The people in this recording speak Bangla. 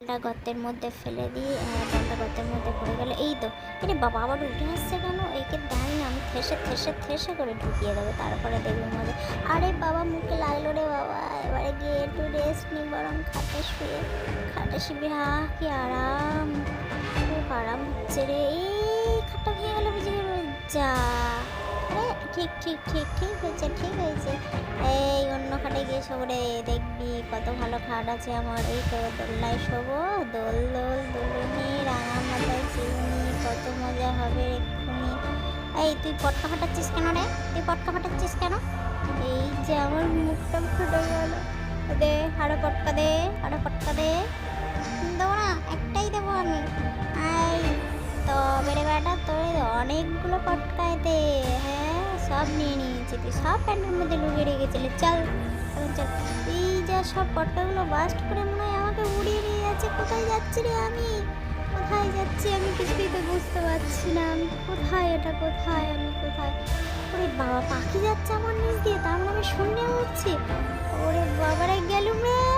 বলটা গর্তের মধ্যে ফেলে দিই। বলটা গর্তের মধ্যে পড়ে গেল। এই তো, আরে বাবা আবার উঠে আসছে কেন? একে দেয় না, আমি ঠেসে ঠেসে ঠেসে করে ঢুকিয়ে দেবো, তারপরে দেখবো মজা। আরে বাবা মুখে লাগলো রে বাবা, এবারে গিয়ে একটু রেস্ট নিই বরং খাটে শুবি। কি আরাম, খুব আরাম হচ্ছে রে। এই খাটটা ভেঙে গেল, বুঝে গেল। যা, আরে ঠিক ঠিক ঠিক ঠিক হয়েছে, ঠিক হয়েছে। এই অন্য খাটে গিয়ে শোবো রে, দেখবি কত ভালো খাট আছে আমার। এই তো দোলনায় শোবো, দোল দোল দুলুনি, রাঙা মাথায় চিরুনি, কত মজা হবে এক্ষুনি। এই তুই পটকা ফাটাচ্ছিস কেন রে? তুই পটকা ফাটাচ্ছিস কেন? এই যে আমার মুখটা ফুটে গেল। দে, আরো পটকা দে, আরো পটকা দে। দেবো না, একটাই দেবো আমি। আই, তবে রে বেটা, তোর অনেকগুলো পটকায় দে। হ্যাঁ, সব নিয়ে নিয়েছি, তুই সব প্যান্টের মধ্যে লুকিয়ে রেখেছিলি। চল এখন চল। এই যা সব পটকাগুলো বাস্ট করে মনে হয় আমাকে উড়িয়ে নিয়ে যাচ্ছে। কোথায় যাচ্ছি রে আমি? কোথায় যাচ্ছি আমি কিছুই তো বুঝতে পারছি না। আমি কোথায়, এটা কোথায়, আমি কোথায়? ওরে বাবা, পাখি যাচ্ছে আমার নিচ দিয়ে, তার মানে আমি শূন্যে উঠছি। ওরে বাবারে, গেলুম রে।